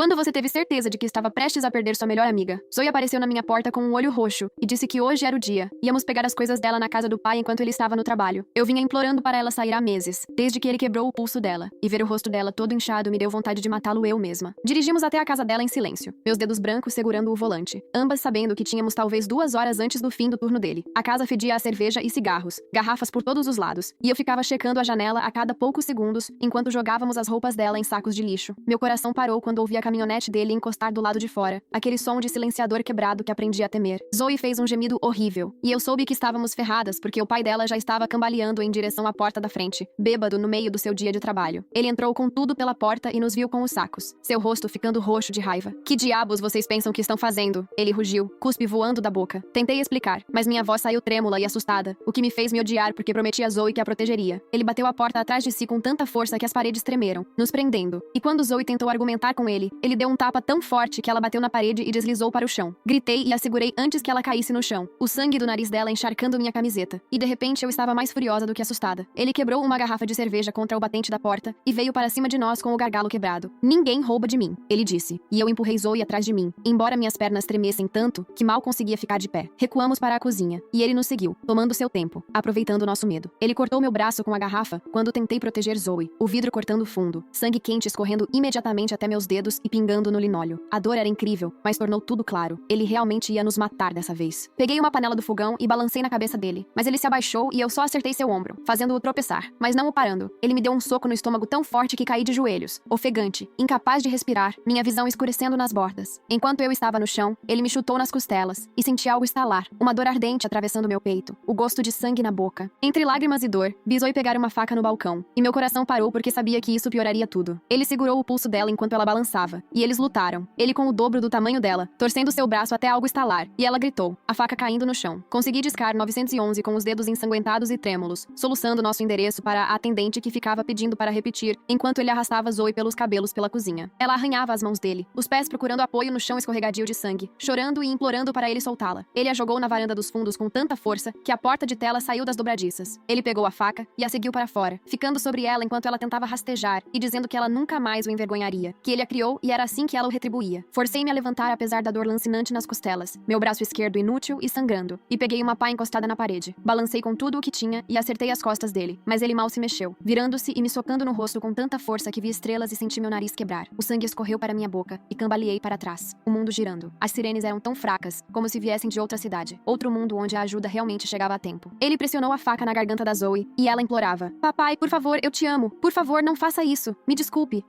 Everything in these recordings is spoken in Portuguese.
Quando você teve certeza de que estava prestes a perder sua melhor amiga, Zoe apareceu na minha porta com um olho roxo e disse que hoje era o dia. Íamos pegar as coisas dela na casa do pai enquanto ele estava no trabalho. Eu vinha implorando para ela sair há meses, desde que ele quebrou o pulso dela. E ver o rosto dela todo inchado me deu vontade de matá-lo eu mesma. Dirigimos até a casa dela em silêncio, meus dedos brancos segurando o volante, ambas sabendo que tínhamos talvez 2 horas antes do fim do turno dele. A casa fedia a cerveja e cigarros, garrafas por todos os lados, e eu ficava checando a janela a cada poucos segundos enquanto jogávamos as roupas dela em sacos de lixo. Meu coração parou quando ouvi a caminhonete dele encostar do lado de fora, aquele som de silenciador quebrado que aprendi a temer. Zoe fez um gemido horrível, e eu soube que estávamos ferradas porque o pai dela já estava cambaleando em direção à porta da frente, bêbado no meio do seu dia de trabalho. Ele entrou com tudo pela porta e nos viu com os sacos, seu rosto ficando roxo de raiva. Que diabos vocês pensam que estão fazendo? Ele rugiu, cuspe voando da boca. Tentei explicar, mas minha voz saiu trêmula e assustada, o que me fez me odiar porque prometi a Zoe que a protegeria. Ele bateu a porta atrás de si com tanta força que as paredes tremeram, nos prendendo. E quando Zoe tentou argumentar com ele deu um tapa tão forte que ela bateu na parede e deslizou para o chão. Gritei e a segurei antes que ela caísse no chão, o sangue do nariz dela encharcando minha camiseta. E de repente eu estava mais furiosa do que assustada. Ele quebrou uma garrafa de cerveja contra o batente da porta e veio para cima de nós com o gargalo quebrado. Ninguém rouba de mim, ele disse. E eu empurrei Zoe atrás de mim, embora minhas pernas tremessem tanto que mal conseguia ficar de pé. Recuamos para a cozinha, e ele nos seguiu, tomando seu tempo, aproveitando nosso medo. Ele cortou meu braço com a garrafa quando tentei proteger Zoe, o vidro cortando fundo, sangue quente escorrendo imediatamente até meus dedos e pingando no linóleo. A dor era incrível, mas tornou tudo claro. Ele realmente ia nos matar dessa vez. Peguei uma panela do fogão e balancei na cabeça dele, mas ele se abaixou e eu só acertei seu ombro, fazendo-o tropeçar, mas não o parando. Ele me deu um soco no estômago tão forte que caí de joelhos, ofegante, incapaz de respirar, minha visão escurecendo nas bordas. Enquanto eu estava no chão, ele me chutou nas costelas e senti algo estalar, uma dor ardente atravessando meu peito, o gosto de sangue na boca. Entre lágrimas e dor, vi Zoe pegar uma faca no balcão, e meu coração parou porque sabia que isso pioraria tudo. Ele segurou o pulso dela enquanto ela balançava, e eles lutaram. Ele com o dobro do tamanho dela, torcendo seu braço até algo estalar, e ela gritou, a faca caindo no chão. Consegui discar 911 com os dedos ensanguentados e trêmulos, soluçando nosso endereço para a atendente que ficava pedindo para repetir, enquanto ele arrastava Zoe pelos cabelos pela cozinha. Ela arranhava as mãos dele, os pés procurando apoio no chão escorregadio de sangue, chorando e implorando para ele soltá-la. Ele a jogou na varanda dos fundos com tanta força que a porta de tela saiu das dobradiças. Ele pegou a faca e a seguiu para fora, ficando sobre ela enquanto ela tentava rastejar e dizendo que ela nunca mais o envergonharia, que ele a criou e era assim que ela o retribuía. Forcei-me a levantar apesar da dor lancinante nas costelas, meu braço esquerdo inútil e sangrando, e peguei uma pá encostada na parede. Balancei com tudo o que tinha e acertei as costas dele, mas ele mal se mexeu, virando-se e me socando no rosto com tanta força que vi estrelas e senti meu nariz quebrar. O sangue escorreu para minha boca e cambaleei para trás, o mundo girando. As sirenes eram tão fracas, como se viessem de outra cidade, outro mundo onde a ajuda realmente chegava a tempo. Ele pressionou a faca na garganta da Zoe, e ela implorava, papai, por favor, eu te amo, por favor, não faça isso, me desculpe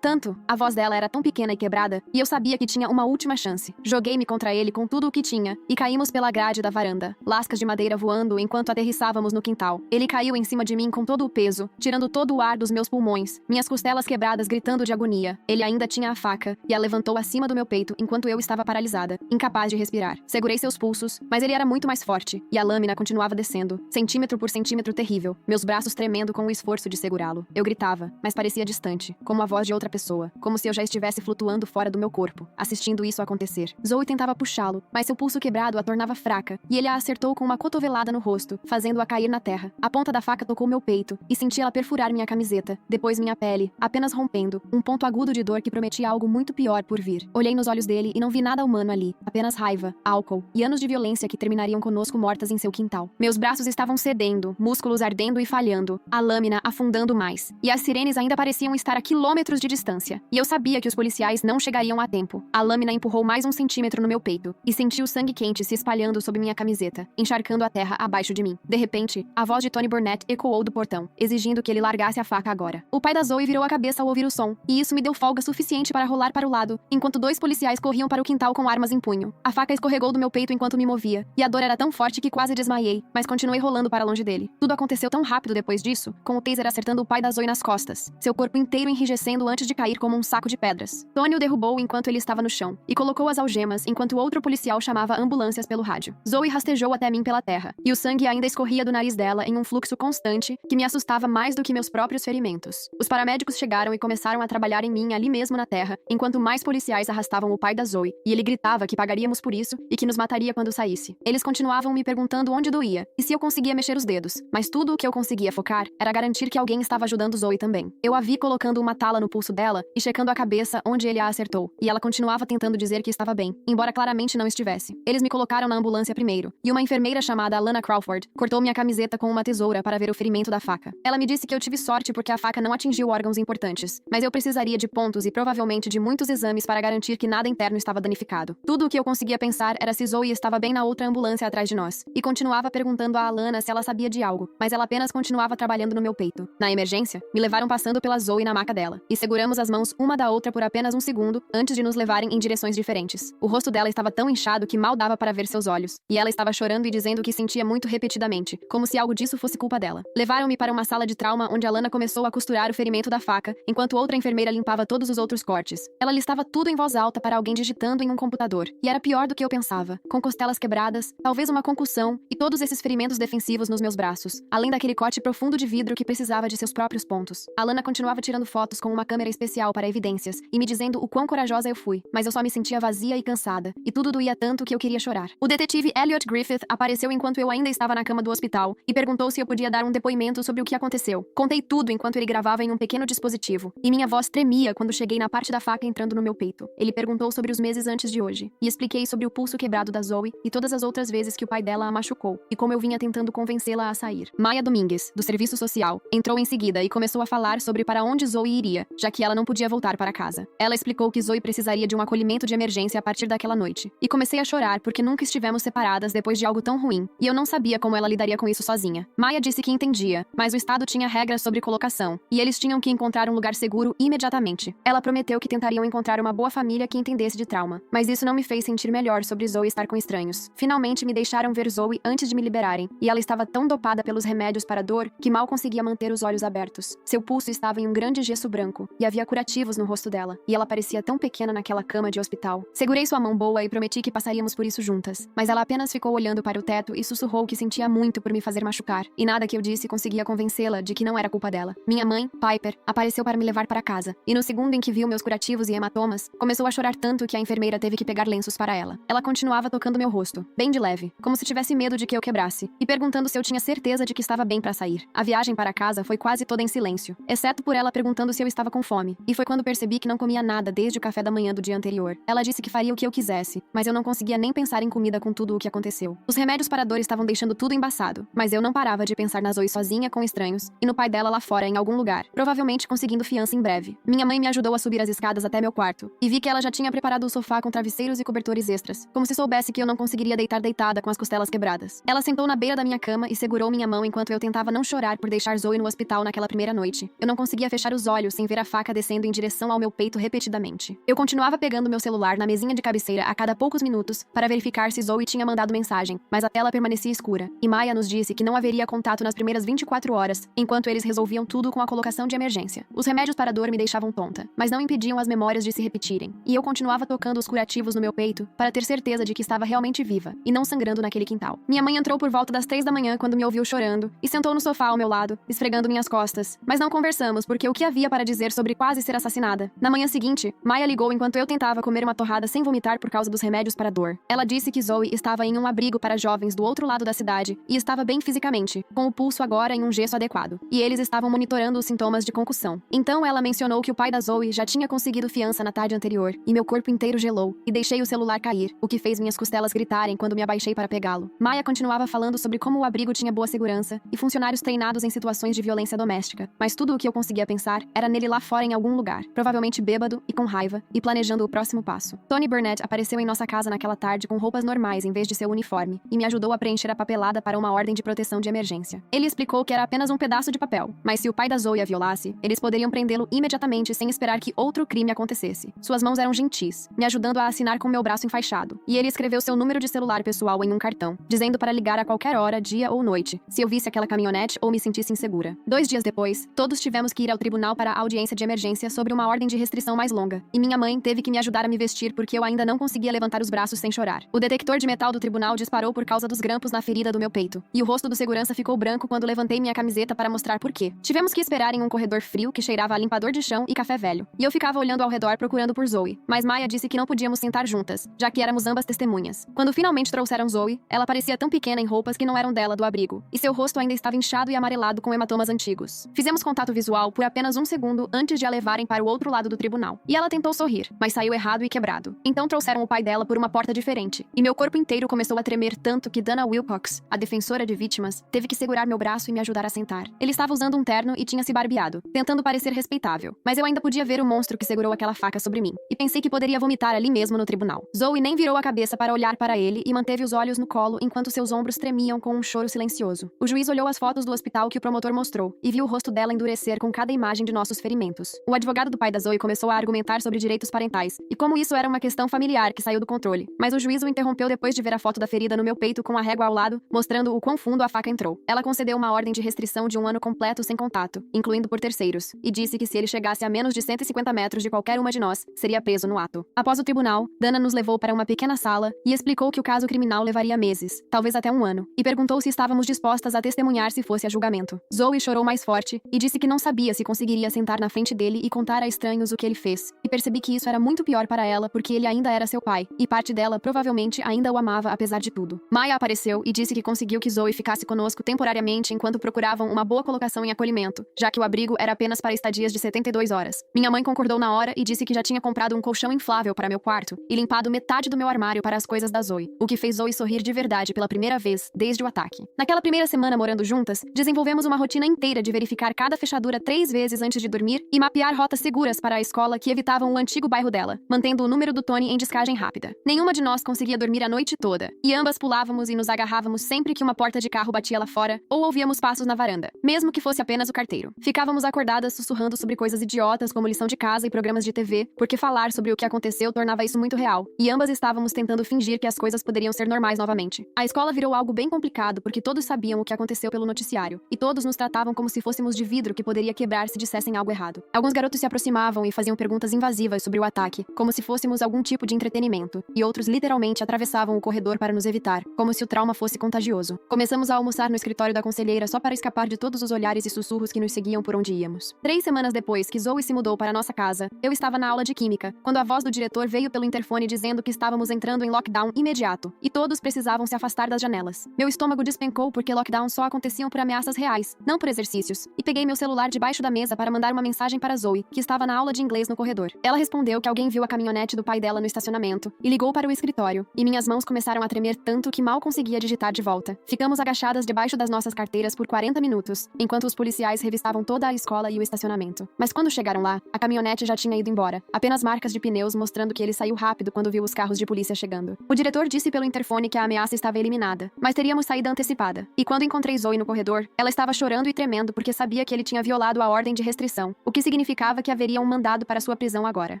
tanto. A voz dela era tão pequena e quebrada, e eu sabia que tinha uma última chance. Joguei-me contra ele com tudo o que tinha, e caímos pela grade da varanda, lascas de madeira voando enquanto aterrissávamos no quintal. Ele caiu em cima de mim com todo o peso, tirando todo o ar dos meus pulmões, minhas costelas quebradas gritando de agonia. Ele ainda tinha a faca, e a levantou acima do meu peito enquanto eu estava paralisada, incapaz de respirar. Segurei seus pulsos, mas ele era muito mais forte, e a lâmina continuava descendo, centímetro por centímetro terrível, meus braços tremendo com o esforço de segurá-lo. Eu gritava, mas parecia distante, como a voz de outra pessoa, como se eu já estivesse flutuando fora do meu corpo, assistindo isso acontecer. Zoe tentava puxá-lo, mas seu pulso quebrado a tornava fraca, e ele a acertou com uma cotovelada no rosto, fazendo-a cair na terra. A ponta da faca tocou meu peito, e senti ela perfurar minha camiseta, depois minha pele, apenas rompendo, um ponto agudo de dor que prometia algo muito pior por vir. Olhei nos olhos dele e não vi nada humano ali, apenas raiva, álcool e anos de violência que terminariam conosco mortas em seu quintal. Meus braços estavam cedendo, músculos ardendo e falhando, a lâmina afundando mais, e as sirenes ainda pareciam estar a quilômetros de distância, e eu sabia que os policiais não chegariam a tempo. A lâmina empurrou mais 1 centímetro no meu peito, e senti o sangue quente se espalhando sob minha camiseta, encharcando a terra abaixo de mim. De repente, a voz de Tony Burnett ecoou do portão, exigindo que ele largasse a faca agora. O pai da Zoe virou a cabeça ao ouvir o som, e isso me deu folga suficiente para rolar para o lado, enquanto 2 policiais corriam para o quintal com armas em punho. A faca escorregou do meu peito enquanto me movia, e a dor era tão forte que quase desmaiei, mas continuei rolando para longe dele. Tudo aconteceu tão rápido depois disso, com o taser acertando o pai da Zoe nas costas, seu corpo inteiro enrijecendo antes de cair como um saco de pedras. Tony o derrubou enquanto ele estava no chão, e colocou as algemas enquanto outro policial chamava ambulâncias pelo rádio. Zoe rastejou até mim pela terra, e o sangue ainda escorria do nariz dela em um fluxo constante que me assustava mais do que meus próprios ferimentos. Os paramédicos chegaram e começaram a trabalhar em mim ali mesmo na terra, enquanto mais policiais arrastavam o pai da Zoe, e ele gritava que pagaríamos por isso e que nos mataria quando saísse. Eles continuavam me perguntando onde doía, e se eu conseguia mexer os dedos, mas tudo o que eu conseguia focar era garantir que alguém estava ajudando Zoe também. Eu a vi colocando uma tala no pulso dela e checando a cabeça cabeça onde ele a acertou, e ela continuava tentando dizer que estava bem, embora claramente não estivesse. Eles me colocaram na ambulância primeiro, e uma enfermeira chamada Alana Crawford cortou minha camiseta com uma tesoura para ver o ferimento da faca. Ela me disse que eu tive sorte porque a faca não atingiu órgãos importantes, mas eu precisaria de pontos e provavelmente de muitos exames para garantir que nada interno estava danificado. Tudo o que eu conseguia pensar era se Zoe estava bem na outra ambulância atrás de nós, e continuava perguntando a Alana se ela sabia de algo, mas ela apenas continuava trabalhando no meu peito. Na emergência, me levaram passando pela Zoe na maca dela, e seguramos as mãos uma da outra por apenas um segundo, antes de nos levarem em direções diferentes. O rosto dela estava tão inchado que mal dava para ver seus olhos, e ela estava chorando e dizendo que sentia muito repetidamente, como se algo disso fosse culpa dela. Levaram-me para uma sala de trauma onde Alana começou a costurar o ferimento da faca, enquanto outra enfermeira limpava todos os outros cortes. Ela listava tudo em voz alta para alguém digitando em um computador, e era pior do que eu pensava, com costelas quebradas, talvez uma concussão, e todos esses ferimentos defensivos nos meus braços, além daquele corte profundo de vidro que precisava de seus próprios pontos. Alana continuava tirando fotos com uma câmera especial para evidências, e me dizendo o quão corajosa eu fui, mas eu só me sentia vazia e cansada, e tudo doía tanto que eu queria chorar. O detetive Elliot Griffith apareceu enquanto eu ainda estava na cama do hospital, e perguntou se eu podia dar um depoimento sobre o que aconteceu. Contei tudo enquanto ele gravava em um pequeno dispositivo, e minha voz tremia quando cheguei na parte da faca entrando no meu peito. Ele perguntou sobre os meses antes de hoje, e expliquei sobre o pulso quebrado da Zoe e todas as outras vezes que o pai dela a machucou, e como eu vinha tentando convencê-la a sair. Maya Domingues, do serviço social, entrou em seguida e começou a falar sobre para onde Zoe iria, já que ela não podia voltar para casa. Ela explicou que Zoe precisaria de um acolhimento de emergência a partir daquela noite. E comecei a chorar porque nunca estivemos separadas depois de algo tão ruim, e eu não sabia como ela lidaria com isso sozinha. Maya disse que entendia, mas o estado tinha regras sobre colocação, e eles tinham que encontrar um lugar seguro imediatamente. Ela prometeu que tentariam encontrar uma boa família que entendesse de trauma, mas isso não me fez sentir melhor sobre Zoe estar com estranhos. Finalmente me deixaram ver Zoe antes de me liberarem, e ela estava tão dopada pelos remédios para dor que mal conseguia manter os olhos abertos. Seu pulso estava em um grande gesso branco, e havia curativos no rosto dela, e ela parecia tão pequena naquela cama de hospital. Segurei sua mão boa e prometi que passaríamos por isso juntas, mas ela apenas ficou olhando para o teto e sussurrou que sentia muito por me fazer machucar, e nada que eu disse conseguia convencê-la de que não era culpa dela. Minha mãe, Piper, apareceu para me levar para casa, e no segundo em que viu meus curativos e hematomas, começou a chorar tanto que a enfermeira teve que pegar lenços para ela. Ela continuava tocando meu rosto, bem de leve, como se tivesse medo de que eu quebrasse, e perguntando se eu tinha certeza de que estava bem para sair. A viagem para casa foi quase toda em silêncio, exceto por ela perguntando se eu estava com fome, e foi quando percebi que não comia nada desde o café da manhã do dia anterior. Ela disse que faria o que eu quisesse, mas eu não conseguia nem pensar em comida com tudo o que aconteceu. Os remédios para dor estavam deixando tudo embaçado, mas eu não parava de pensar na Zoe sozinha com estranhos, e no pai dela lá fora em algum lugar, provavelmente conseguindo fiança em breve. Minha mãe me ajudou a subir as escadas até meu quarto, e vi que ela já tinha preparado o sofá com travesseiros e cobertores extras, como se soubesse que eu não conseguiria deitar deitada com as costelas quebradas. Ela sentou na beira da minha cama e segurou minha mão enquanto eu tentava não chorar por deixar Zoe no hospital naquela primeira noite. Eu não conseguia fechar os olhos sem ver a faca descendo em direção ao meu peito repetidamente. Eu continuava pegando meu celular na mesinha de cabeceira a cada poucos minutos para verificar se Zoe tinha mandado mensagem, mas a tela permanecia escura, e Maya nos disse que não haveria contato nas primeiras 24 horas, enquanto eles resolviam tudo com a colocação de emergência. Os remédios para dor me deixavam tonta, mas não impediam as memórias de se repetirem, e eu continuava tocando os curativos no meu peito para ter certeza de que estava realmente viva, e não sangrando naquele quintal. Minha mãe entrou por volta das 3 da manhã quando me ouviu chorando, e sentou no sofá ao meu lado, esfregando minhas costas, mas não conversamos porque o que havia para dizer sobre quase ser assassinada. Na manhã seguinte, Maya ligou enquanto eu tentava comer uma torrada sem vomitar por causa dos remédios para dor. Ela disse que Zoe estava em um abrigo para jovens do outro lado da cidade, e estava bem fisicamente, com o pulso agora em um gesso adequado, e eles estavam monitorando os sintomas de concussão. Então ela mencionou que o pai da Zoe já tinha conseguido fiança na tarde anterior, e meu corpo inteiro gelou, e deixei o celular cair, o que fez minhas costelas gritarem quando me abaixei para pegá-lo. Maya continuava falando sobre como o abrigo tinha boa segurança, e funcionários treinados em situações de violência doméstica, mas tudo o que eu conseguia pensar era nele lá fora em algum lugar, provavelmente bêbado e com raiva, e planejando o próximo passo. Tony Burnett apareceu em nossa casa naquela tarde com roupas normais em vez de seu uniforme, e me ajudou a preencher a papelada para uma ordem de proteção de emergência. Ele explicou que era apenas um pedaço de papel, mas se o pai da Zoe a violasse, eles poderiam prendê-lo imediatamente sem esperar que outro crime acontecesse. Suas mãos eram gentis, me ajudando a assinar com meu braço enfaixado, e ele escreveu seu número de celular pessoal em um cartão, dizendo para ligar a qualquer hora, dia ou noite, se eu visse aquela caminhonete ou me sentisse insegura. 2 dias depois, todos tivemos que ir ao tribunal para a audiência de emergência sobre uma ordem de restrição mais longa, e minha mãe teve que me ajudar a me vestir porque eu ainda não conseguia levantar os braços sem chorar. O detector de metal do tribunal disparou por causa dos grampos na ferida do meu peito, e o rosto do segurança ficou branco quando levantei minha camiseta para mostrar por quê. Tivemos que esperar em um corredor frio que cheirava a limpador de chão e café velho, e eu ficava olhando ao redor procurando por Zoe, mas Maya disse que não podíamos sentar juntas, já que éramos ambas testemunhas. Quando finalmente trouxeram Zoe, ela parecia tão pequena em roupas que não eram dela do abrigo, e seu rosto ainda estava inchado e amarelado com hematomas antigos. Fizemos contato visual por apenas um segundo antes de a levarem para o outro lado do tribunal. E ela tentou sorrir, mas saiu errado e quebrado. Então trouxeram o pai dela por uma porta diferente. E meu corpo inteiro começou a tremer tanto que Dana Wilcox, a defensora de vítimas, teve que segurar meu braço e me ajudar a sentar. Ele estava usando um terno e tinha se barbeado, tentando parecer respeitável. Mas eu ainda podia ver o monstro que segurou aquela faca sobre mim. E pensei que poderia vomitar ali mesmo no tribunal. Zoe nem virou a cabeça para olhar para ele e manteve os olhos no colo enquanto seus ombros tremiam com um choro silencioso. O juiz olhou as fotos do hospital que o promotor mostrou e viu o rosto dela endurecer com cada imagem de nossos ferimentos. O advogado do pai da Zoe começou a argumentar sobre direitos parentais e como isso era uma questão familiar que saiu do controle. Mas o juiz o interrompeu depois de ver a foto da ferida no meu peito com a régua ao lado, mostrando o quão fundo a faca entrou. Ela concedeu uma ordem de restrição de 1 ano completo sem contato, incluindo por terceiros, e disse que se ele chegasse a menos de 150 metros de qualquer uma de nós, seria preso no ato. Após o tribunal, Dana nos levou para uma pequena sala e explicou que o caso criminal levaria meses, talvez até 1 ano, e perguntou se estávamos dispostas a testemunhar se fosse a julgamento. Zoe chorou mais forte e disse que não sabia se conseguiria sentar na frente dele e contar a estranhos o que ele fez, e percebi que isso era muito pior para ela porque ele ainda era seu pai, e parte dela provavelmente ainda o amava apesar de tudo. Maya apareceu e disse que conseguiu que Zoe ficasse conosco temporariamente enquanto procuravam uma boa colocação em acolhimento, já que o abrigo era apenas para estadias de 72 horas. Minha mãe concordou na hora e disse que já tinha comprado um colchão inflável para meu quarto e limpado metade do meu armário para as coisas da Zoe, o que fez Zoe sorrir de verdade pela primeira vez desde o ataque. Naquela primeira semana morando juntas, desenvolvemos uma rotina inteira de verificar cada fechadura 3 vezes antes de dormir e mapear rotas seguras para a escola que evitavam o antigo bairro dela, mantendo o número do Tony em descagem rápida. Nenhuma de nós conseguia dormir a noite toda, e ambas pulávamos e nos agarrávamos sempre que uma porta de carro batia lá fora ou ouvíamos passos na varanda, mesmo que fosse apenas o carteiro. Ficávamos acordadas sussurrando sobre coisas idiotas como lição de casa e programas de TV, porque falar sobre o que aconteceu tornava isso muito real, e ambas estávamos tentando fingir que as coisas poderiam ser normais novamente. A escola virou algo bem complicado porque todos sabiam o que aconteceu pelo noticiário, e todos nos tratavam como se fôssemos de vidro que poderia quebrar se dissessem algo errado. Alguns garotos se aproximavam e faziam perguntas invasivas sobre o ataque, como se fôssemos algum tipo de entretenimento, e outros literalmente atravessavam o corredor para nos evitar, como se o trauma fosse contagioso. Começamos a almoçar no escritório da conselheira só para escapar de todos os olhares e sussurros que nos seguiam por onde íamos. 3 semanas depois que Zoe se mudou para nossa casa, eu estava na aula de química, quando a voz do diretor veio pelo interfone dizendo que estávamos entrando em lockdown imediato, e todos precisavam se afastar das janelas. Meu estômago despencou porque lockdowns só aconteciam por ameaças reais, não por exercícios, e peguei meu celular debaixo da mesa para mandar uma mensagem para Zoe, que estava na aula de inglês no corredor. Ela respondeu que alguém viu a caminhonete do pai dela no estacionamento, e ligou para o escritório, e minhas mãos começaram a tremer tanto que mal conseguia digitar de volta. Ficamos agachadas debaixo das nossas carteiras por 40 minutos, enquanto os policiais revistavam toda a escola e o estacionamento. Mas quando chegaram lá, a caminhonete já tinha ido embora, apenas marcas de pneus mostrando que ele saiu rápido quando viu os carros de polícia chegando. O diretor disse pelo interfone que a ameaça estava eliminada, mas teríamos saída antecipada. E quando encontrei Zoe no corredor, ela estava chorando e tremendo porque sabia que ele tinha violado a ordem de restrição, o que significava que haveria um mandado para sua prisão agora.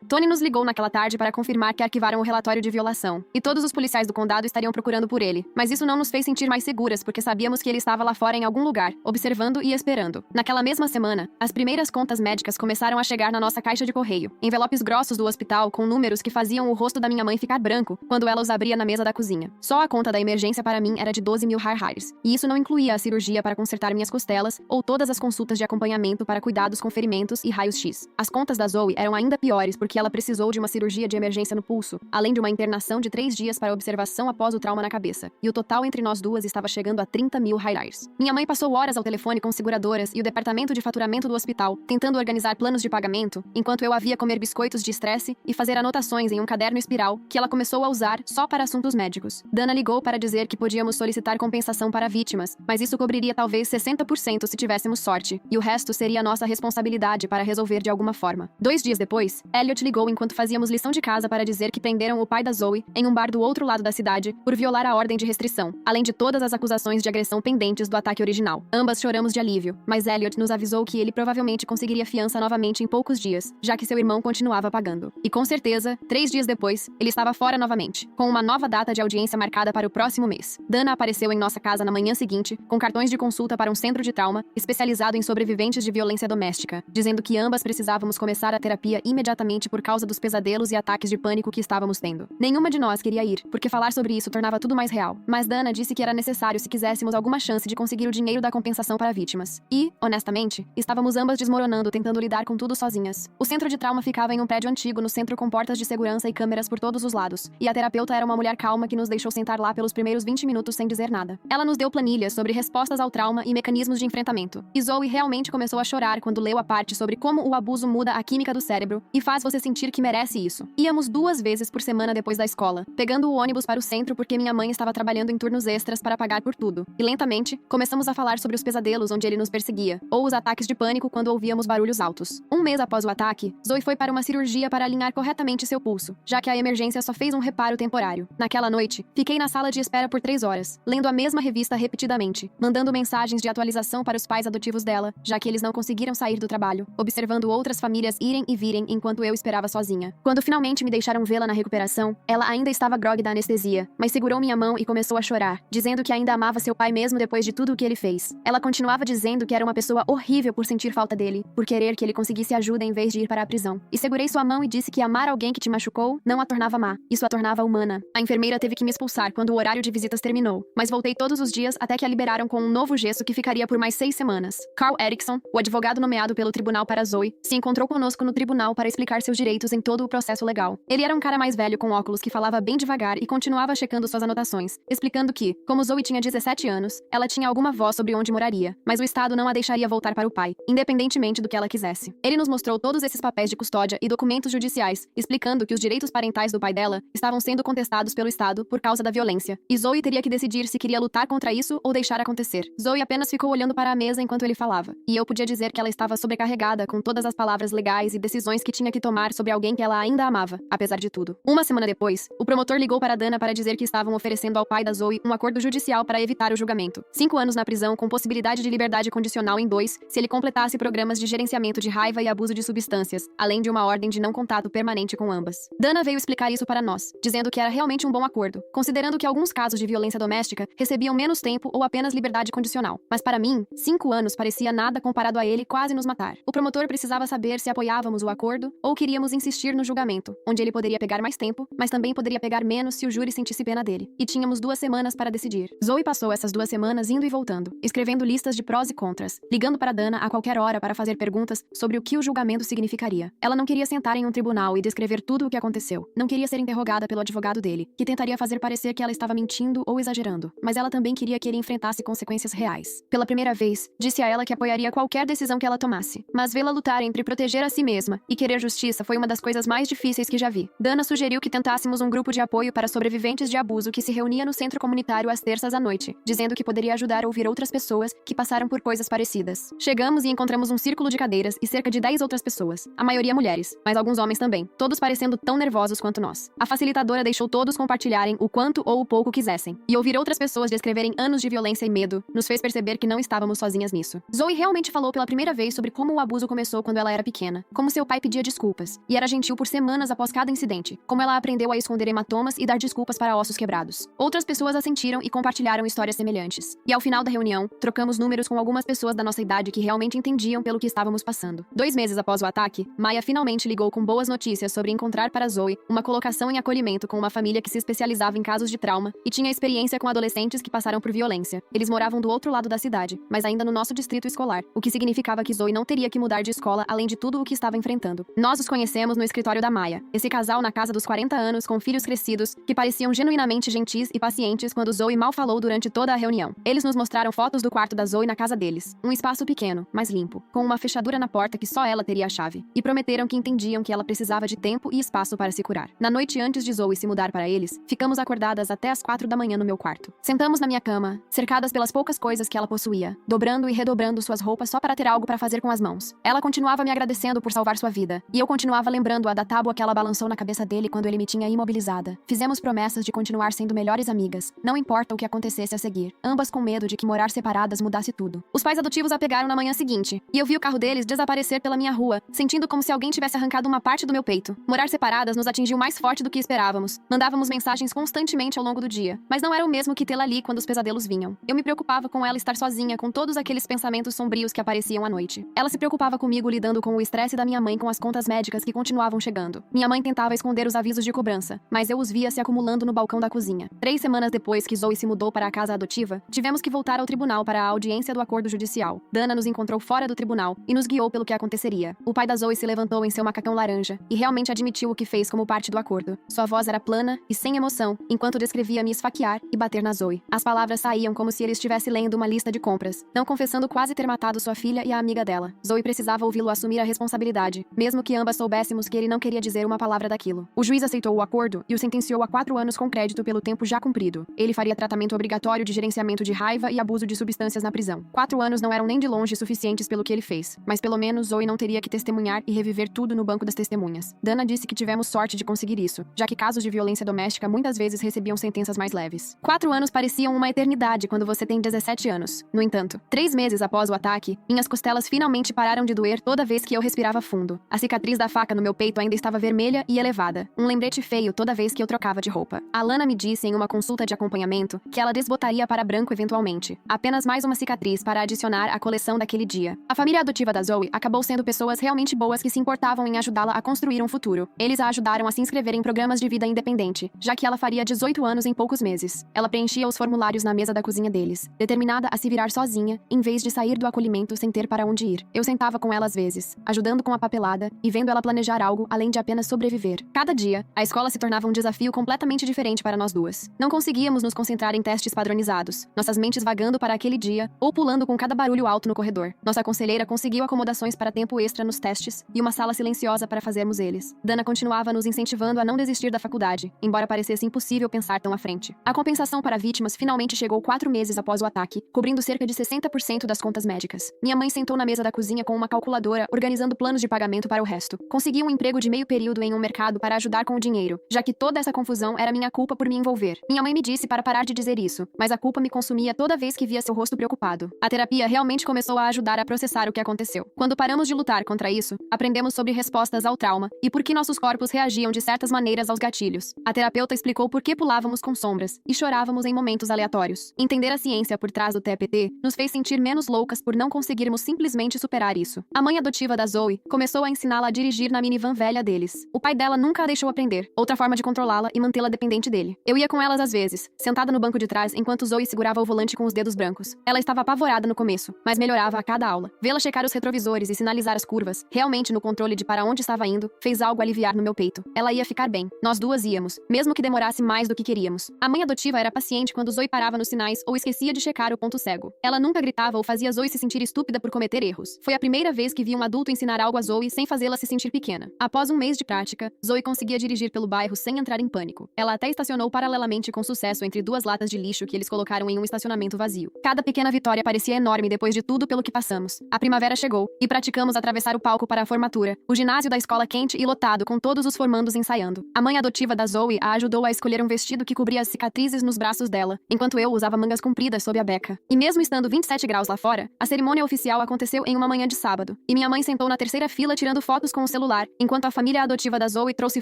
Tony nos ligou naquela tarde para confirmar que arquivaram o relatório de violação, e todos os policiais do condado estariam procurando por ele, mas isso não nos fez sentir mais seguras porque sabíamos que ele estava lá fora em algum lugar, observando e esperando. Naquela mesma semana, as primeiras contas médicas começaram a chegar na nossa caixa de correio, envelopes grossos do hospital com números que faziam o rosto da minha mãe ficar branco quando ela os abria na mesa da cozinha. Só a conta da emergência para mim era de 12.000 harhars, e isso não incluía a cirurgia para consertar minhas costelas ou todas as consultas de acompanhamento para cuidados com ferimentos e raios-x. As contas da Zoe eram ainda piores porque ela precisou de uma cirurgia de emergência no pulso, além de uma internação de 3 dias para observação após o trauma na cabeça, e o total entre nós duas estava chegando a 30.000 harhars. Minha mãe passou horas ao telefone com seguradoras e o departamento de faturamento do hospital, tentando organizar planos de pagamento, enquanto eu a via comer biscoitos de estresse e fazer anotações em um caderno espiral que ela começou a usar só para assuntos médicos. Dana ligou para dizer que podíamos solicitar compensação para vítimas, mas isso cobriria talvez 60% se tivéssemos sorte, e o resto seria nossa responsabilidade para resolver de alguma forma. 2 dias depois, Elliot ligou enquanto fazíamos lição de casa para dizer que prenderam o pai da Zoe em um bar do outro lado da cidade por violar a ordem de restrição, além de todas as acusações de agressão pendentes do ataque original. Ambas choramos de alívio, mas Elliot nos avisou que ele provavelmente conseguiria fiança novamente em poucos dias, já que seu irmão continuava pagando. E com certeza, 3 dias depois, ele estava fora novamente, com uma nova data de audiência marcada para o próximo mês. Dana apareceu em nossa casa na manhã seguinte, com cartões de consulta para um centro de trauma especializado em sobreviventes de violência doméstica, dizendo que ambas precisávamos começar a terapia imediatamente por causa dos pesadelos e ataques de pânico que estávamos tendo. Nenhuma de nós queria ir, porque falar sobre isso tornava tudo mais real, mas Dana disse que era necessário se quiséssemos alguma chance de conseguir o dinheiro da compensação para vítimas. E, honestamente, estávamos ambas desmoronando tentando lidar com tudo sozinhas. O centro de trauma ficava em um prédio antigo no centro com portas de segurança e câmeras por todos os lados, e a terapeuta era uma mulher calma que nos deixou sentar lá pelos primeiros 20 minutos sem dizer nada. Ela nos deu planilhas sobre respostas ao trauma e mecanismos de enfrentamento. E Zoe realmente começou a chorar quando leu a parte sobre como o abuso muda a química química do cérebro e faz você sentir que merece isso. Íamos 2 vezes por semana depois da escola, pegando o ônibus para o centro porque minha mãe estava trabalhando em turnos extras para pagar por tudo. E lentamente, começamos a falar sobre os pesadelos onde ele nos perseguia, ou os ataques de pânico quando ouvíamos barulhos altos. 1 mês após o ataque, Zoe foi para uma cirurgia para alinhar corretamente seu pulso, já que a emergência só fez um reparo temporário. Naquela noite, fiquei na sala de espera por 3 horas, lendo a mesma revista repetidamente, mandando mensagens de atualização para os pais adotivos dela, já que eles não conseguiram sair do trabalho, observando outras famílias irem e virem enquanto eu esperava sozinha. Quando finalmente me deixaram vê-la na recuperação, ela ainda estava grogue da anestesia, mas segurou minha mão e começou a chorar, dizendo que ainda amava seu pai mesmo depois de tudo o que ele fez. Ela continuava dizendo que era uma pessoa horrível por sentir falta dele, por querer que ele conseguisse ajuda em vez de ir para a prisão. E segurei sua mão e disse que amar alguém que te machucou não a tornava má, isso a tornava humana. A enfermeira teve que me expulsar quando o horário de visitas terminou, mas voltei todos os dias até que a liberaram com um novo gesso que ficaria por mais 6 semanas. Carl Erickson, o advogado nomeado pelo tribunal para Zoe, se encontrou conosco no tribunal para explicar seus direitos em todo o processo legal. Ele era um cara mais velho com óculos que falava bem devagar e continuava checando suas anotações, explicando que, como Zoe tinha 17 anos, ela tinha alguma voz sobre onde moraria, mas o Estado não a deixaria voltar para o pai, independentemente do que ela quisesse. Ele nos mostrou todos esses papéis de custódia e documentos judiciais, explicando que os direitos parentais do pai dela estavam sendo contestados pelo Estado por causa da violência, e Zoe teria que decidir se queria lutar contra isso ou deixar acontecer. Zoe apenas ficou olhando para a mesa enquanto ele falava, e eu podia dizer que ela estava sobrecarregada com todas as palavras legais e decisões que tinha que tomar sobre alguém que ela ainda amava, apesar de tudo. 1 semana depois, o promotor ligou para Dana para dizer que estavam oferecendo ao pai da Zoe um acordo judicial para evitar o julgamento. 5 anos na prisão com possibilidade de liberdade condicional em 2, se ele completasse programas de gerenciamento de raiva e abuso de substâncias, além de uma ordem de não contato permanente com ambas. Dana veio explicar isso para nós, dizendo que era realmente um bom acordo, considerando que alguns casos de violência doméstica recebiam menos tempo ou apenas liberdade condicional. Mas para mim, 5 anos parecia nada comparado a ele quase nos matar. O promotor precisava saber se apoiávamos o acordo ou queríamos insistir no julgamento, onde ele poderia pegar mais tempo, mas também poderia pegar menos se o júri sentisse pena dele. E tínhamos 2 semanas para decidir. Zoe passou essas 2 semanas indo e voltando, escrevendo listas de prós e contras, ligando para Dana a qualquer hora para fazer perguntas sobre o que o julgamento significaria. Ela não queria sentar em um tribunal e descrever tudo o que aconteceu. Não queria ser interrogada pelo advogado dele, que tentaria fazer parecer que ela estava mentindo ou exagerando. Mas ela também queria que ele enfrentasse consequências reais. Pela primeira vez, disse a ela que apoiaria qualquer decisão que ela tomasse. Mas vê-la lutar entre proteger a si mesma e querer justiça foi uma das coisas mais difíceis que já vi. Dana sugeriu que tentássemos um grupo de apoio para sobreviventes de abuso que se reunia no centro comunitário às terças à noite, dizendo que poderia ajudar a ouvir outras pessoas que passaram por coisas parecidas. Chegamos e encontramos um círculo de cadeiras e cerca de 10 outras pessoas, a maioria mulheres, mas alguns homens também, todos parecendo tão nervosos quanto nós. A facilitadora deixou todos compartilharem o quanto ou o pouco quisessem, e ouvir outras pessoas descreverem anos de violência e medo nos fez perceber que não estávamos sozinhas nisso. Zoe realmente falou pela primeira vez sobre como o abuso começou quando ela era pequena, como seu pai pedia desculpas, e era gentil por semanas após cada incidente, como ela aprendeu a esconder hematomas e dar desculpas para ossos quebrados. Outras pessoas assentiram e compartilharam histórias semelhantes. E ao final da reunião, trocamos números com algumas pessoas da nossa idade que realmente entendiam pelo que estávamos passando. 2 meses após o ataque, Maya finalmente ligou com boas notícias sobre encontrar para Zoe uma colocação em acolhimento com uma família que se especializava em casos de trauma e tinha experiência com adolescentes que passaram por violência. Eles moravam do outro lado da cidade, mas ainda no nosso distrito escolar, o que significava que Zoe não teria que mudar de escola além de tudo o que estava enfrentando. Nós os conhecemos no escritório da Maya, esse casal na casa dos 40 anos com filhos crescidos que pareciam genuinamente gentis e pacientes quando Zoe mal falou durante toda a reunião. Eles nos mostraram fotos do quarto da Zoe na casa deles, um espaço pequeno, mas limpo, com uma fechadura na porta que só ela teria a chave, e prometeram que entendiam que ela precisava de tempo e espaço para se curar. Na noite antes de Zoe se mudar para eles, ficamos acordadas até as 4 da manhã no meu quarto. Sentamos na minha cama, cercadas pelas poucas coisas que ela possuía, dobrando e redobrando suas roupas só para ter algo para fazer com as mãos. Ela continuava me agradecendo por salvar sua vida, e eu continuava lembrando-a da tábua que ela balançou na cabeça dele quando ele me tinha imobilizada. Fizemos promessas de continuar sendo melhores amigas, não importa o que acontecesse a seguir, ambas com medo de que morar separadas mudasse tudo. Os pais adotivos a pegaram na manhã seguinte, e eu vi o carro deles desaparecer pela minha rua, sentindo como se alguém tivesse arrancado uma parte do meu peito. Morar separadas nos atingiu mais forte do que esperávamos. Mandávamos mensagens constantemente ao longo do dia, mas não era o mesmo que tê-la ali quando os pesadelos vinham. Eu me preocupava com ela estar sozinha com todos aqueles pensamentos sombrios que apareciam à noite. Ela se preocupava comigo lidando com o estresse da minha mãe com as contas médicas que continuavam chegando. Minha mãe tentava esconder os avisos de cobrança, mas eu os via se acumulando no balcão da cozinha. 3 semanas depois que Zoe se mudou para a casa adotiva, tivemos que voltar ao tribunal para a audiência do acordo judicial. Dana nos encontrou fora do tribunal e nos guiou pelo que aconteceria. O pai da Zoe se levantou em seu macacão laranja e realmente admitiu o que fez como parte do acordo. Sua voz era plana e sem emoção, enquanto descrevia me esfaquear e bater na Zoe. As palavras saíam como se ele estivesse lendo uma lista de compras, não confessando quase ter matado sua filha e a amiga dela. Zoe precisava ouvi-lo assumir a responsabilidade verdade, mesmo que ambas soubéssemos que ele não queria dizer uma palavra daquilo. O juiz aceitou o acordo e o sentenciou a 4 anos com crédito pelo tempo já cumprido. Ele faria tratamento obrigatório de gerenciamento de raiva e abuso de substâncias na prisão. 4 anos não eram nem de longe suficientes pelo que ele fez, mas pelo menos Zoe não teria que testemunhar e reviver tudo no banco das testemunhas. Dana disse que tivemos sorte de conseguir isso, já que casos de violência doméstica muitas vezes recebiam sentenças mais leves. 4 anos pareciam uma eternidade quando você tem 17 anos. No entanto, 3 meses após o ataque, minhas costelas finalmente pararam de doer toda vez que eu respirava fundo. A cicatriz da faca no meu peito ainda estava vermelha e elevada, um lembrete feio toda vez que eu trocava de roupa. Alana me disse em uma consulta de acompanhamento que ela desbotaria para branco eventualmente. Apenas mais uma cicatriz para adicionar à coleção daquele dia. A família adotiva da Zoe acabou sendo pessoas realmente boas que se importavam em ajudá-la a construir um futuro. Eles a ajudaram a se inscrever em programas de vida independente, já que ela faria 18 anos em poucos meses. Ela preenchia os formulários na mesa da cozinha deles, determinada a se virar sozinha, em vez de sair do acolhimento sem ter para onde ir. Eu sentava com ela às vezes, ajudando com a papelada e vendo ela planejar algo além de apenas sobreviver. Cada dia, a escola se tornava um desafio completamente diferente para nós duas. Não conseguíamos nos concentrar em testes padronizados, nossas mentes vagando para aquele dia ou pulando com cada barulho alto no corredor. Nossa conselheira conseguiu acomodações para tempo extra nos testes e uma sala silenciosa para fazermos eles. Dana continuava nos incentivando a não desistir da faculdade, embora parecesse impossível pensar tão à frente. A compensação para vítimas finalmente chegou 4 meses após o ataque, cobrindo cerca de 60% das contas médicas. Minha mãe sentou na mesa da cozinha com uma calculadora, organizando planos de pagamento para o resto. Consegui um emprego de meio período em um mercado para ajudar com o dinheiro, já que toda essa confusão era minha culpa por me envolver. Minha mãe me disse para parar de dizer isso, mas a culpa me consumia toda vez que via seu rosto preocupado. A terapia realmente começou a ajudar a processar o que aconteceu. Quando paramos de lutar contra isso, aprendemos sobre respostas ao trauma e por que nossos corpos reagiam de certas maneiras aos gatilhos. A terapeuta explicou por que pulávamos com sombras e chorávamos em momentos aleatórios. Entender a ciência por trás do TPT nos fez sentir menos loucas por não conseguirmos simplesmente superar isso. A mãe adotiva da Zoe começou a ensiná-la a dirigir na minivan velha deles. O pai dela nunca a deixou aprender, outra forma de controlá-la e mantê-la dependente dele. Eu ia com elas às vezes, sentada no banco de trás enquanto Zoe segurava o volante com os dedos brancos. Ela estava apavorada no começo, mas melhorava a cada aula. Vê-la checar os retrovisores e sinalizar as curvas, realmente no controle de para onde estava indo, fez algo aliviar no meu peito. Ela ia ficar bem. Nós duas íamos, mesmo que demorasse mais do que queríamos. A mãe adotiva era paciente quando Zoe parava nos sinais ou esquecia de checar o ponto cego. Ela nunca gritava ou fazia Zoe se sentir estúpida por cometer erros. Foi a primeira vez que vi um adulto ensinar algo a Zoe sem fazê-la se sentir pequena. Após um mês de prática, Zoe conseguia dirigir pelo bairro sem entrar em pânico. Ela até estacionou paralelamente com sucesso entre 2 latas de lixo que eles colocaram em um estacionamento vazio. Cada pequena vitória parecia enorme depois de tudo pelo que passamos. A primavera chegou e praticamos atravessar o palco para a formatura, o ginásio da escola quente e lotado com todos os formandos ensaiando. A mãe adotiva da Zoe a ajudou a escolher um vestido que cobria as cicatrizes nos braços dela, enquanto eu usava mangas compridas sob a beca. E mesmo estando 27 graus lá fora, a cerimônia oficial aconteceu em uma manhã de sábado, e minha mãe sentou na terceira fila tirando fotos com o celular, enquanto a família adotiva da Zoe trouxe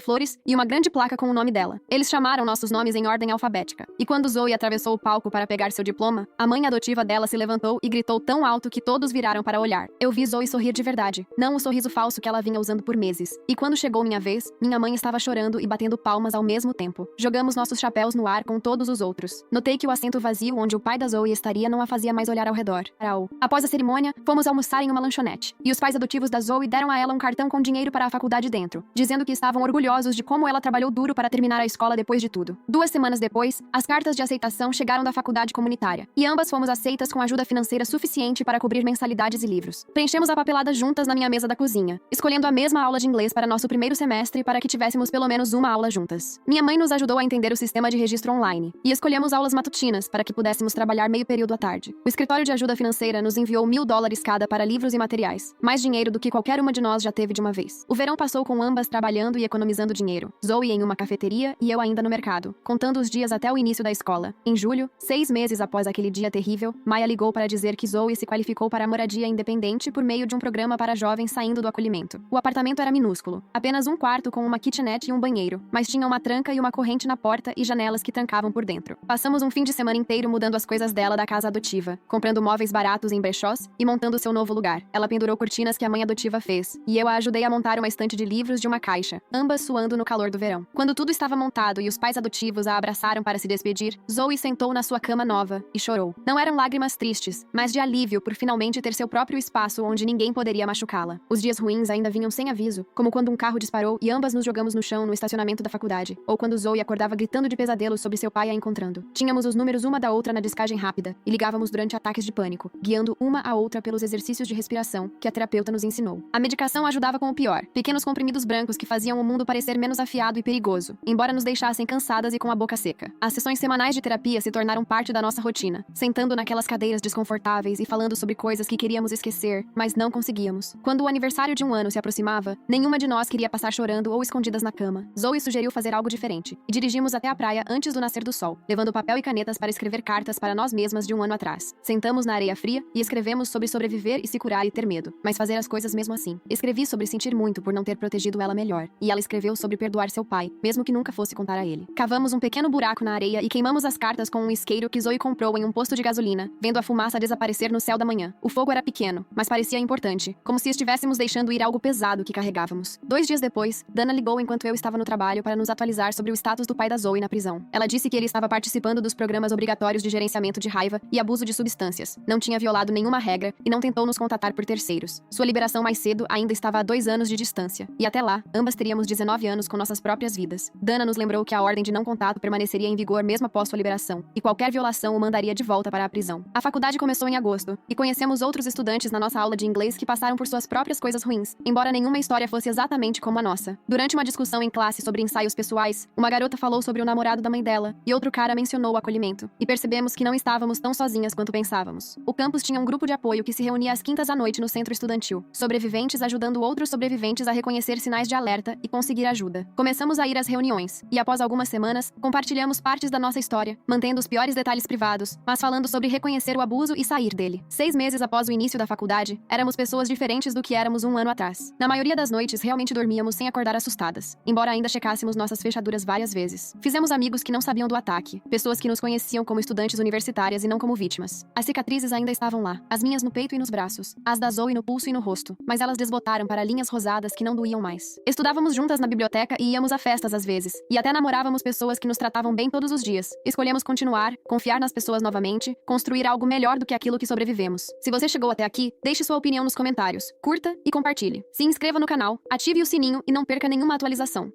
flores e uma grande placa com o nome dela. Eles chamaram nossos nomes em ordem alfabética. E quando Zoe atravessou o palco para pegar seu diploma, a mãe adotiva dela se levantou e gritou tão alto que todos viraram para olhar. Eu vi Zoe sorrir de verdade, não o sorriso falso que ela vinha usando por meses. E quando chegou minha vez, minha mãe estava chorando e batendo palmas ao mesmo tempo. Jogamos nossos chapéus no ar com todos os outros. Notei que o assento vazio onde o pai da Zoe estaria não a fazia mais olhar ao redor. Após a cerimônia, fomos almoçar em uma lanchonete. E os pais adotivos da Zoe deram a ela um cartão com dinheiro para a faculdade dentro, dizendo que estavam orgulhosos de como ela trabalhou duro para terminar a escola depois de tudo. 2 semanas depois, as cartas de aceitação chegaram da faculdade comunitária, e ambas fomos aceitas com ajuda financeira suficiente para cobrir mensalidades e livros. Preenchemos a papelada juntas na minha mesa da cozinha, escolhendo a mesma aula de inglês para nosso primeiro semestre para que tivéssemos pelo menos uma aula juntas. Minha mãe nos ajudou a entender o sistema de registro online, e escolhemos aulas matutinas para que pudéssemos trabalhar meio período à tarde. O escritório de ajuda financeira nos enviou $1.000 cada para livros e materiais, mais dinheiro do que qualquer uma de nós já teve de uma vez. O verão passou com ambas trabalhando e economizando dinheiro. Zoe em uma cafeteria e eu ainda no mercado, contando os dias até o início da escola. Em julho, 6 meses após aquele dia terrível, Maya ligou para dizer que Zoe se qualificou para a moradia independente por meio de um programa para jovens saindo do acolhimento. O apartamento era minúsculo, apenas um quarto com uma kitchenette e um banheiro, mas tinha uma tranca e uma corrente na porta e janelas que trancavam por dentro. Passamos um fim de semana inteiro mudando as coisas dela da casa adotiva, comprando móveis baratos em brechós e montando seu novo lugar. Ela pendurou cortinas que a mãe adotiva fez, e eu a ajudei a montar uma estante de livros de uma caixa, ambas suando no calor do verão. Quando tudo estava montado e os pais adotivos a abraçaram para se despedir, Zoe sentou na sua cama nova e chorou. Não eram lágrimas tristes, mas de alívio por finalmente ter seu próprio espaço onde ninguém poderia machucá-la. Os dias ruins ainda vinham sem aviso, como quando um carro disparou e ambas nos jogamos no chão no estacionamento da faculdade, ou quando Zoe acordava gritando de pesadelos sobre seu pai a encontrando. Tínhamos os números uma da outra na descagem rápida e ligávamos durante ataques de pânico, guiando uma a outra pelos exercícios de respiração que a terapeuta nos ensinou. A medicação ajudava com o pior, pequenos comprimidos brancos que faziam o mundo parecer menos afiado e perigoso, embora nos deixassem cansadas e com a boca seca. As sessões semanais de terapia se tornaram parte da nossa rotina, sentando naquelas cadeiras desconfortáveis e falando sobre coisas que queríamos esquecer, mas não conseguíamos. Quando o aniversário de um ano se aproximava, nenhuma de nós queria passar chorando ou escondidas na cama. Zoe sugeriu fazer algo diferente, e dirigimos até a praia antes do nascer do sol, levando papel e canetas para escrever cartas para nós mesmas de um ano atrás. Sentamos na areia fria e escrevemos sobre sobreviver e se curar e ter medo, mas fazer as coisas mesmo assim. Escrevi sobre sentir muito por não ter protegido ela melhor, e ela escreveu sobre perdoar seu pai, mesmo que nunca fosse contar a ele. Cavamos um pequeno buraco na areia e queimamos as cartas com um isqueiro que Zoe comprou em um posto de gasolina, vendo a fumaça desaparecer no céu da manhã. O fogo era pequeno, mas parecia importante, como se estivéssemos deixando ir algo pesado que carregávamos. 2 dias depois, Dana ligou enquanto eu estava no trabalho para nos atualizar sobre o status do pai da Zoe na prisão. Ela disse que ele estava participando dos programas obrigatórios de gerenciamento de raiva e abuso de substâncias, não tinha violado nenhuma regra e não tentou nos contatar por terceiros. Sua liberação mais cedo ainda estava a 2 anos de distância, e até lá, ambas teríamos 19 anos com nossas próprias vidas. Dana nos lembrou que a ordem de não contato permaneceria em vigor mesmo após sua liberação, e qualquer violação o mandaria de volta para a prisão. A faculdade começou em agosto, e conhecemos outros estudantes na nossa aula de inglês que passaram por suas próprias coisas ruins, embora nenhuma história fosse exatamente como a nossa. Durante uma discussão em classe sobre ensaios pessoais, uma garota falou sobre o namorado da mãe dela, e outro cara mencionou o acolhimento, e percebemos que não estávamos tão sozinhas quanto pensávamos. O campus tinha um grupo de apoio que se reunia às quintas à noite no centro estudantil, sobreviventes ajudando outros sobreviventes a reconhecer sinais de alerta e conseguir ajuda. Começamos a ir às reuniões, e após algumas semanas, compartilhamos partes da nossa história, mantendo os piores detalhes privados, mas falando sobre reconhecer o abuso e sair dele. 6 meses após o início da faculdade, éramos pessoas diferentes do que éramos um ano atrás. Na maioria das noites, realmente dormíamos sem acordar assustadas, embora ainda checássemos nossas fechaduras várias vezes. Fizemos amigos que não sabiam do ataque, pessoas que nos conheciam como estudantes universitárias e não como vítimas. As cicatrizes ainda estavam lá, as minhas no peito e nos braços, as da Zoe no pulso e no rosto, mas elas desbotaram para linhas rosadas que não doíam mais. Estudávamos juntas na biblioteca e íamos a festas às vezes, e até namorávamos pessoas que nos tratavam bem todos os dias. Escolhemos continuar, confiar nas pessoas novamente, construir algo melhor do que aquilo que sobrevivemos. Se você chegou até aqui, deixe sua opinião nos comentários, curta e compartilhe. Se inscreva no canal, ative o sininho e não perca nenhuma atualização.